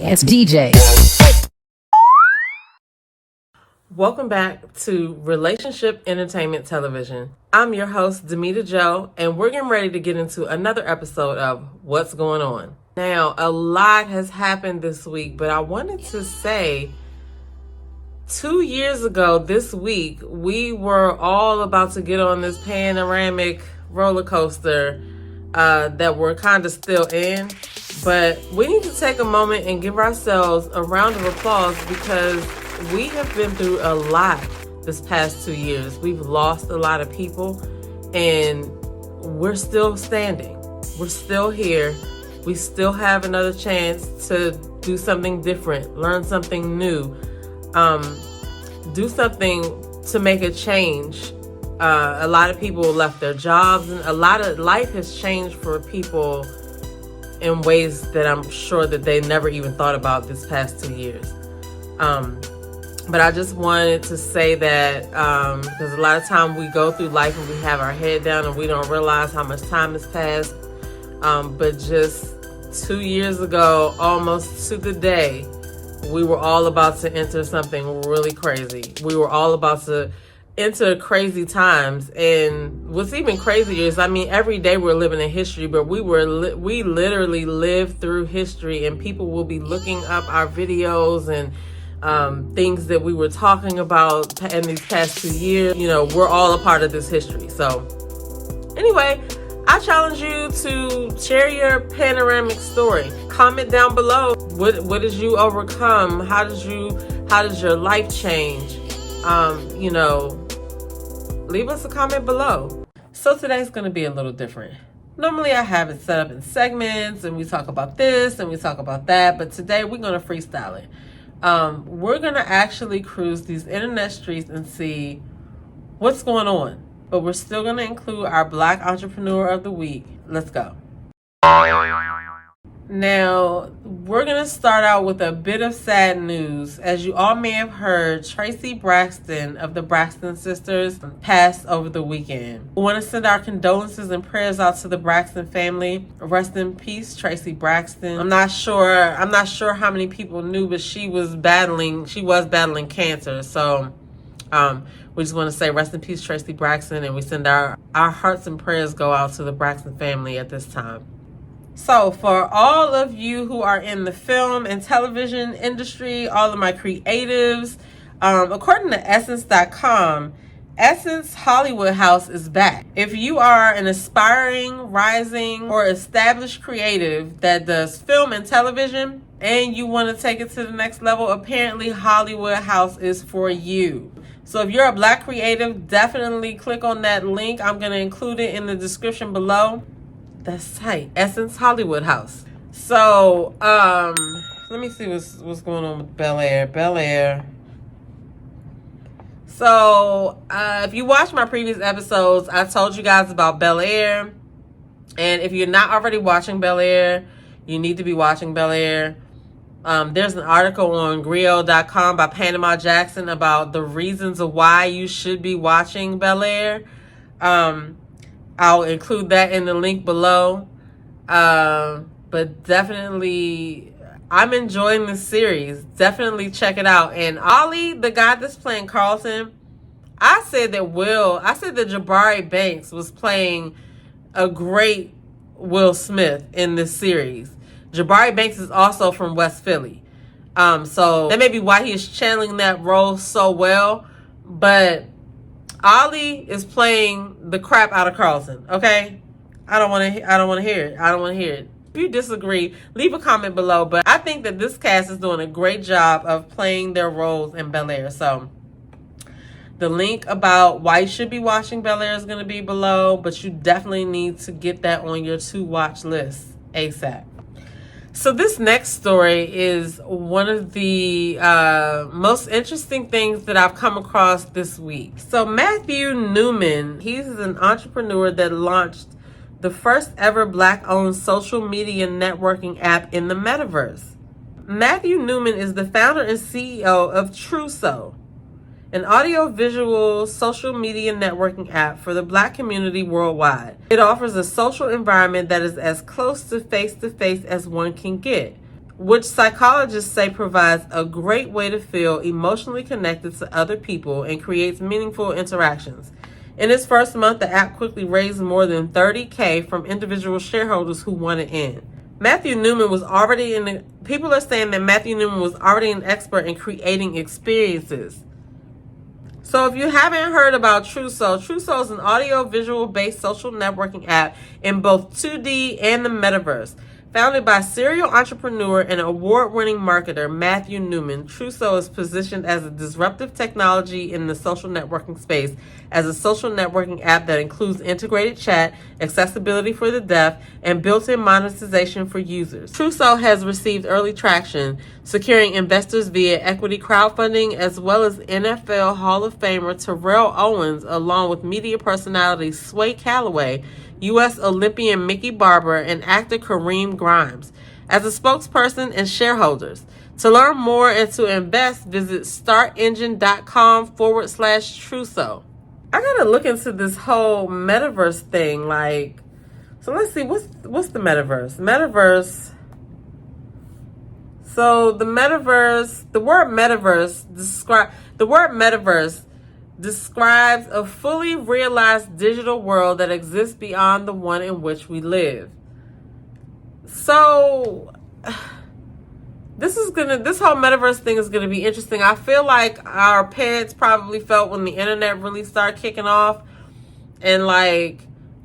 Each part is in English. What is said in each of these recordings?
It's DJ. Welcome back to Relationship Entertainment Television. I'm your host, Demita Joe, and we're getting ready to get into another episode of What's Going On. Now, a lot has happened this week, but I wanted to say 2 years ago this week, we were all about to get on this panoramic roller coaster that we're kind of still in. But we need to take a moment and give ourselves a round of applause because we have been through a lot this past 2 years. We've lost a lot of people and we're still standing. We're still here. We still have another chance to do something different, learn something new, do something to make a change. A lot of people left their jobs and a lot of life has changed for people in ways that I'm sure that they never even thought about this past 2 years. But I just wanted to say that because a lot of time we go through life and we have our head down and we don't realize how much time has passed. But just 2 years ago, almost to the day, we were all about to enter something really crazy. We were all about to enter crazy times. And what's even crazier is, every day we're living in history, but we literally lived through history, and people will be looking up our videos and things that we were talking about in these past 2 years. You know, we're all a part of this history. So anyway, I challenge you to share your panoramic story. Comment down below. What did you overcome? How did your life change? Leave us a comment below. So today's going to be a little different. Normally I have it set up in segments and we talk about this and we talk about that, but today we're going to freestyle it. We're going to actually cruise these internet streets and see what's going on. But we're still going to include our Black Entrepreneur of the Week. Let's go. Now, we're going to start out with a bit of sad news. As you all may have heard, Tracy Braxton of the Braxton Sisters passed over the weekend. We want to send our condolences and prayers out to the Braxton family. Rest in peace, Tracy Braxton. I'm not sure how many people knew, but she was battling cancer. So, we just want to say rest in peace, Tracy Braxton, and we send our hearts and prayers go out to the Braxton family at this time. So for all of you who are in the film and television industry, all of my creatives, according to Essence.com, Essence Hollywood House is back. If you are an aspiring, rising, or established creative that does film and television and you want to take it to the next level, apparently Hollywood House is for you. So if you're a Black creative, definitely click on that link. I'm going to include it in the description below. That's tight. Essence Hollywood House. So, let me see what's going on with BEL AIR. BEL AIR. So, if you watched my previous episodes, I told you guys about BEL AIR. And if you're not already watching BEL AIR, you need to be watching BEL AIR. There's an article on Griot.com by Panama Jackson about the reasons of why you should be watching BEL AIR. I'll include that in the link below. But definitely, I'm enjoying this series. Definitely check it out. And Ollie, the guy that's playing Carlton, I said that Jabari Banks was playing a great Will Smith in this series. Jabari Banks is also from West Philly. So that may be why he is channeling that role so well. But Ollie is playing the crap out of Carlton, okay? I don't want to hear it. If you disagree, leave a comment below. But I think that this cast is doing a great job of playing their roles in BEL AIR. So the link about why you should be watching BEL AIR is going to be below. But you definitely need to get that on your to-watch list ASAP. So this next story is one of the most interesting things that I've come across this week. So Matthew Newman, he's an entrepreneur that launched the first ever Black-owned social media networking app in the Metaverse. Matthew Newman is the founder and CEO of Truso, an audio-visual social media networking app for the Black community worldwide. It offers a social environment that is as close to face-to-face as one can get, which psychologists say provides a great way to feel emotionally connected to other people and creates meaningful interactions. In its first month, the app quickly raised more than $30K from individual shareholders who wanted in. Matthew Newman was already people are saying that Matthew Newman was already an expert in creating experiences. So if you haven't heard about Truso, Truso is an audio-visual based social networking app in both 2D and the Metaverse. Founded by serial entrepreneur and award-winning marketer Matthew Newman, Truso is positioned as a disruptive technology in the social networking space as a social networking app that includes integrated chat, accessibility for the deaf, and built-in monetization for users. Truso has received early traction, securing investors via equity crowdfunding, as well as NFL Hall of Famer Terrell Owens, along with media personalities Sway Calloway, U.S. Olympian Mickey Barber, and actor Kareem Grimes as a spokesperson and shareholders. To learn more and to invest, visit startengine.com/Truso. I gotta look into this whole metaverse thing. So let's see, what's the metaverse? So the word metaverse describes a fully realized digital world that exists beyond the one in which we live. So this whole metaverse thing is gonna be interesting. I feel like our parents probably felt when the internet really started kicking off, and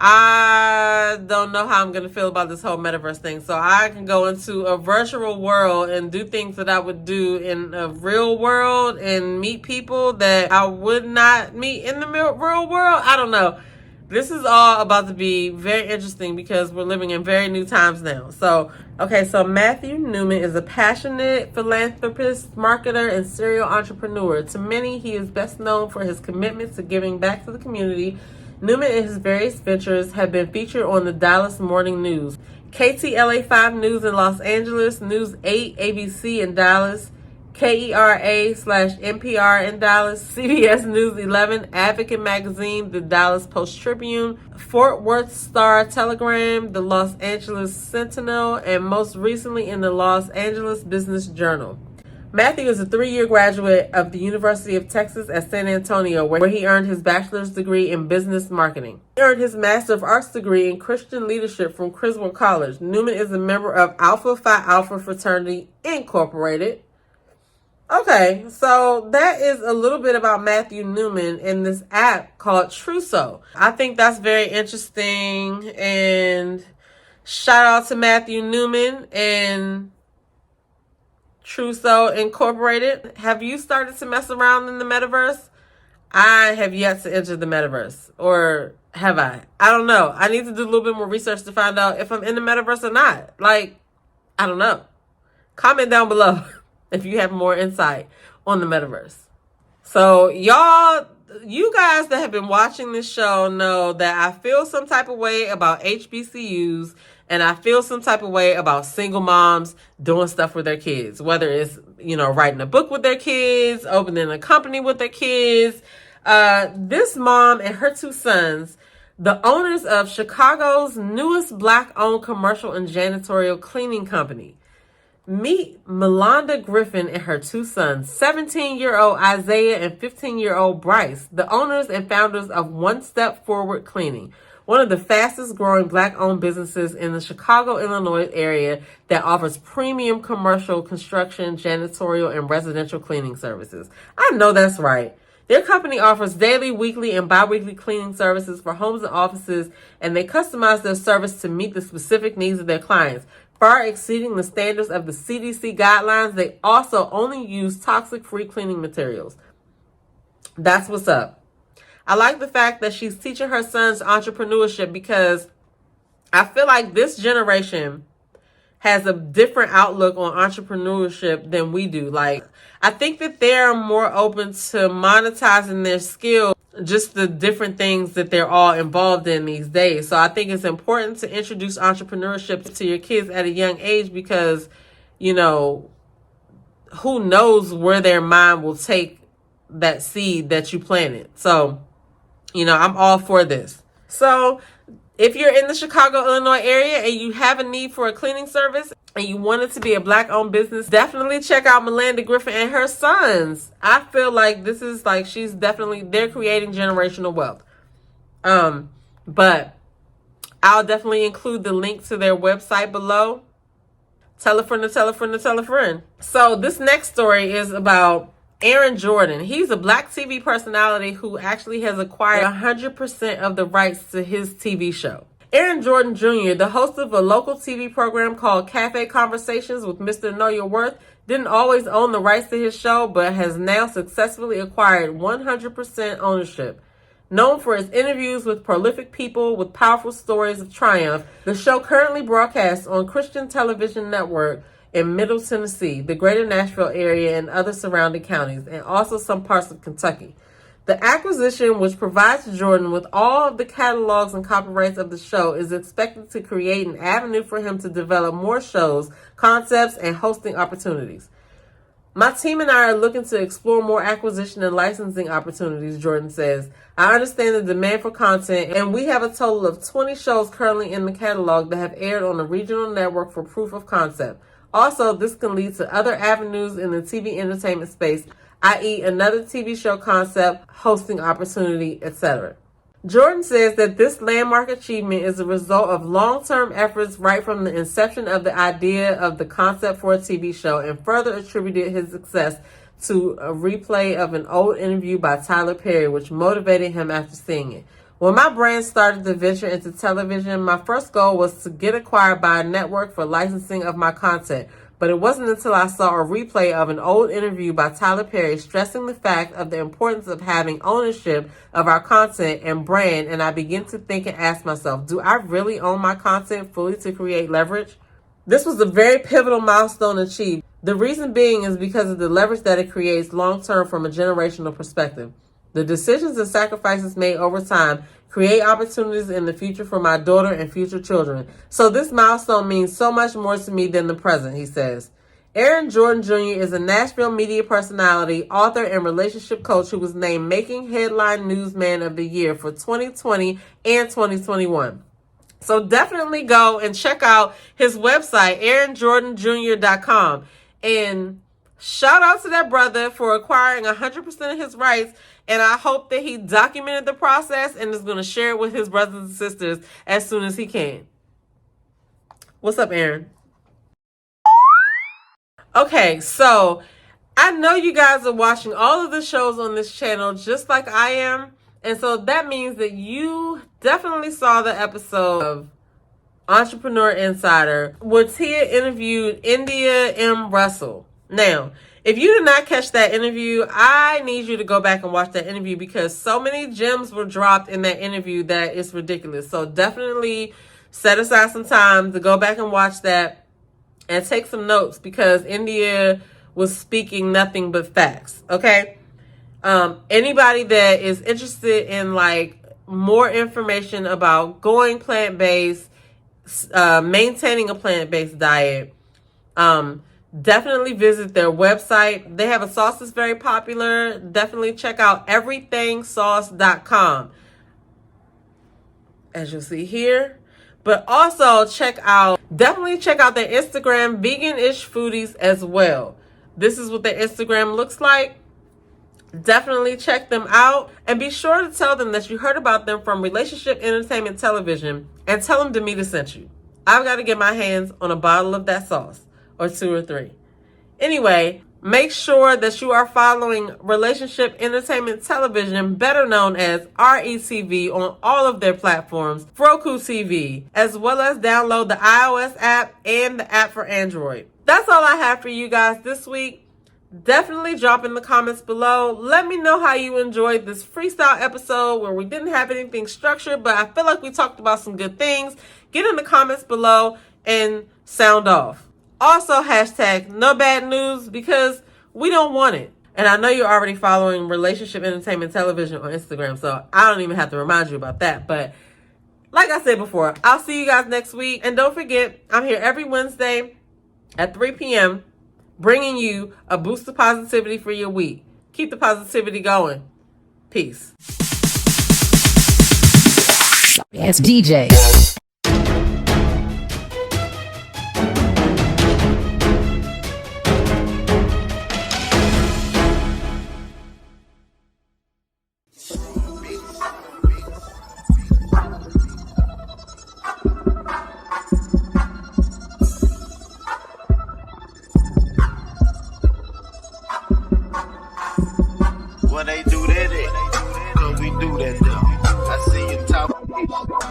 I don't know how I'm going to feel about this whole metaverse thing. So I can go into a virtual world and do things that I would do in a real world and meet people that I would not meet in the real world. I don't know. This is all about to be very interesting because we're living in very new times now. So Matthew Newman is a passionate philanthropist, marketer, and serial entrepreneur. To many, he is best known for his commitment to giving back to the community. Newman and his various ventures have been featured on the Dallas Morning News, KTLA 5 News in Los Angeles, News 8 ABC in Dallas, KERA/NPR in Dallas, CBS News 11, Advocate Magazine, the Dallas Post-Tribune, Fort Worth Star-Telegram, the Los Angeles Sentinel, and most recently in the Los Angeles Business Journal. Matthew is a 3-year graduate of the University of Texas at San Antonio, where he earned his bachelor's degree in business marketing. He earned his Master of Arts degree in Christian leadership from Criswell College. Newman is a member of Alpha Phi Alpha Fraternity Incorporated. Okay, so that is a little bit about Matthew Newman in this app called Truso. I think that's very interesting, and shout out to Matthew Newman and Truso Incorporated. Have you started to mess around in the metaverse? I have yet to enter the metaverse. Or have I? I don't know. I need to do a little bit more research to find out if I'm in the metaverse or not. I don't know. Comment down below if you have more insight on the metaverse. So you guys that have been watching this show know that I feel some type of way about HBCUs, and I feel some type of way about single moms doing stuff with their kids, whether it's, writing a book with their kids, opening a company with their kids. This mom and her 2 sons, the owners of Chicago's newest Black-owned commercial and janitorial cleaning company. Meet Melanda Griffin and her 2 sons, 17-year-old Isaiah and 15-year-old Bryce, the owners and founders of One Step Forward Cleaning, one of the fastest growing Black-owned businesses in the Chicago, Illinois area that offers premium commercial, construction, janitorial, and residential cleaning services. I know that's right. Their company offers daily, weekly, and bi-weekly cleaning services for homes and offices, and they customize their service to meet the specific needs of their clients. Far exceeding the standards of the CDC guidelines, they also only use toxic-free cleaning materials. That's what's up. I like the fact that she's teaching her sons entrepreneurship, because I feel like this generation has a different outlook on entrepreneurship than we do. I think that they're more open to monetizing their skills, just the different things that they're all involved in these days. So I think it's important to introduce entrepreneurship to your kids at a young age, because, who knows where their mind will take that seed that you planted. So, I'm all for this. So If you're in the Chicago, Illinois area and you have a need for a cleaning service and you want it to be a Black-owned business, definitely check out Melinda Griffin and her sons. I feel like this is like they're creating generational wealth. But I'll definitely include the link to their website below. Tell a friend to tell a friend to tell a friend. So this next story is about Aaron Jordan. He's a Black TV personality who actually has acquired 100% of the rights to his TV show. Aaron Jordan Jr., the host of a local TV program called Cafe Conversations with Mr. Know Your Worth, didn't always own the rights to his show, but has now successfully acquired 100% ownership. Known for its interviews with prolific people with powerful stories of triumph, the show currently broadcasts on Christian Television Network in Middle Tennessee, the greater Nashville area, and other surrounding counties, and also some parts of Kentucky. The acquisition, which provides Jordan with all of the catalogs and copyrights of the show, is expected to create an avenue for him to develop more shows, concepts, and hosting opportunities. My team and I are looking to explore more acquisition and licensing opportunities, Jordan says. I understand the demand for content, and we have a total of 20 shows currently in the catalog that have aired on a regional network for proof of concept. Also, this can lead to other avenues in the TV entertainment space, i.e. another TV show concept, hosting opportunity, etc. Jordan says that this landmark achievement is a result of long-term efforts right from the inception of the idea of the concept for a TV show, and further attributed his success to a replay of an old interview by Tyler Perry, which motivated him after seeing it. When my brand started to venture into television, my first goal was to get acquired by a network for licensing of my content. But it wasn't until I saw a replay of an old interview by Tyler Perry stressing the fact of the importance of having ownership of our content and brand, and I began to think and ask myself, do I really own my content fully to create leverage? This was a very pivotal milestone achieved. The reason being is because of the leverage that it creates long-term from a generational perspective. The decisions and sacrifices made over time create opportunities in the future for my daughter and future children. So this milestone means so much more to me than the present, he says. Aaron Jordan Jr. is a Nashville media personality, author, and relationship coach who was named Making Headline Newsman of the Year for 2020 and 2021. So definitely go and check out his website, aaronjordanjr.com. And shout out to that brother for acquiring 100% of his rights. And I hope that he documented the process and is going to share it with his brothers and sisters as soon as he can. What's up, Aaron? Okay, so I know you guys are watching all of the shows on this channel just like I am. And so that means that you definitely saw the episode of Entrepreneur Insider where Tia interviewed India M. Russell. Now, if you did not catch that interview, I need you to go back and watch that interview because so many gems were dropped in that interview that it's ridiculous. So definitely set aside some time to go back and watch that and take some notes because India was speaking nothing but facts. Okay. Anybody that is interested in like more information about going plant-based, maintaining a plant-based diet, definitely visit their website. They have a sauce that's very popular. Definitely check out everythangsauce.com, as you'll see here. But also definitely check out their Instagram, Vegan-ish Foodies, as well. This is what their Instagram looks like. Definitely check them out and be sure to tell them that you heard about them from Relationship Entertainment Television and tell them Demita sent you. I've got to get my hands on a bottle of that sauce, or 2 or 3. Anyway, make sure that you are following Relationship Entertainment Television, better known as RETV, on all of their platforms, Roku TV, as well as download the iOS app and the app for Android. That's all I have for you guys this week. Definitely drop in the comments below. Let me know how you enjoyed this freestyle episode where we didn't have anything structured, but I feel like we talked about some good things. Get in the comments below and sound off. Also, hashtag no bad news because we don't want it. And I know you're already following Relationship Entertainment Television on Instagram, so I don't even have to remind you about that. But like I said before, I'll see you guys next week. And don't forget, I'm here every Wednesday at 3 p.m. bringing you a boost of positivity for your week. Keep the positivity going. Peace. It's DJ. Well, they do that, cause we do that though. I see you talking,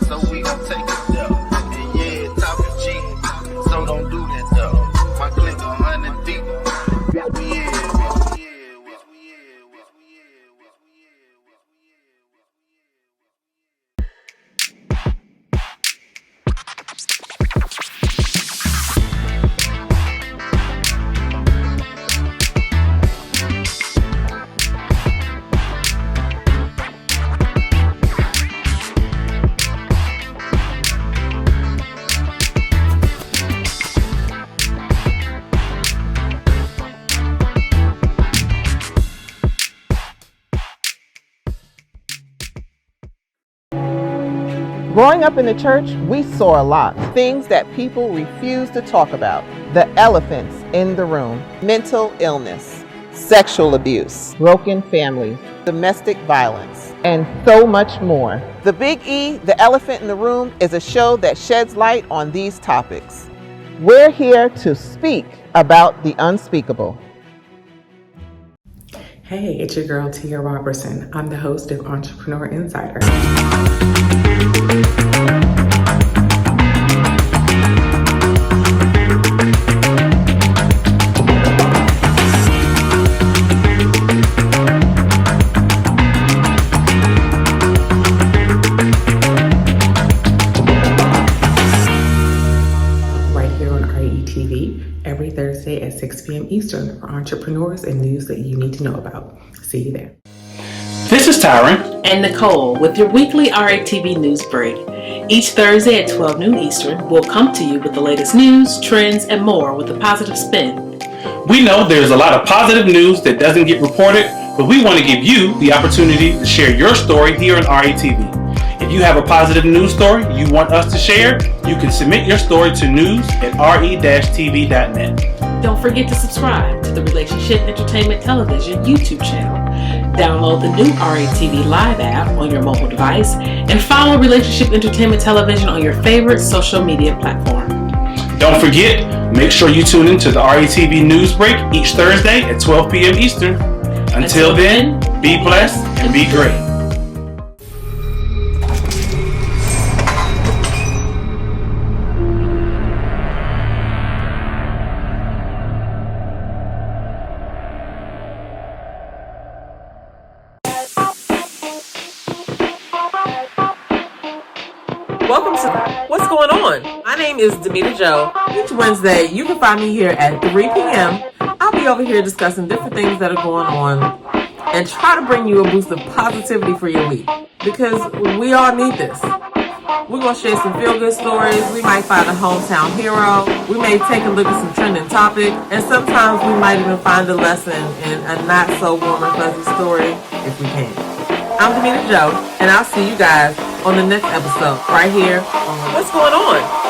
so we gon' take it though. And yeah, talking cheap, so don't do that though. My click 100 deep. Growing up in the church, we saw a lot. Things that people refuse to talk about. The elephants in the room. Mental illness, sexual abuse, broken families, domestic violence, and so much more. The Big E, The Elephant in the Room, is a show that sheds light on these topics. We're here to speak about the unspeakable. Hey, it's your girl Tia Robertson. I'm the host of Entrepreneur Insider. Right here on retv every Thursday at 6 p.m. Eastern for entrepreneurs and news that you need to know about. See you there. This is Tyron and Nicole with your weekly RATV news break. Each Thursday at 12 noon Eastern, we'll come to you with the latest news, trends, and more with a positive spin. We know there's a lot of positive news that doesn't get reported, but we want to give you the opportunity to share your story here on RATV. If you have a positive news story you want us to share, you can submit your story to news@re-tv.net. Don't forget to subscribe to the Relationship Entertainment Television YouTube channel. Download the new RATV Live app on your mobile device and follow Relationship Entertainment Television on your favorite social media platform. Don't forget, make sure you tune into the RATV News Break each Thursday at 12 p.m. Eastern. Until then, be blessed and be great. Welcome to What's Going On? My name is Demita Joe. Each Wednesday, you can find me here at 3 p.m. I'll be over here discussing different things that are going on and try to bring you a boost of positivity for your week because we all need this. We're going to share some feel-good stories. We might find a hometown hero. We may take a look at some trending topic. And sometimes we might even find a lesson in a not-so-warm and fuzzy story if we can. I'm Demita Joe, and I'll see you guys on the next episode right here on What's Going On?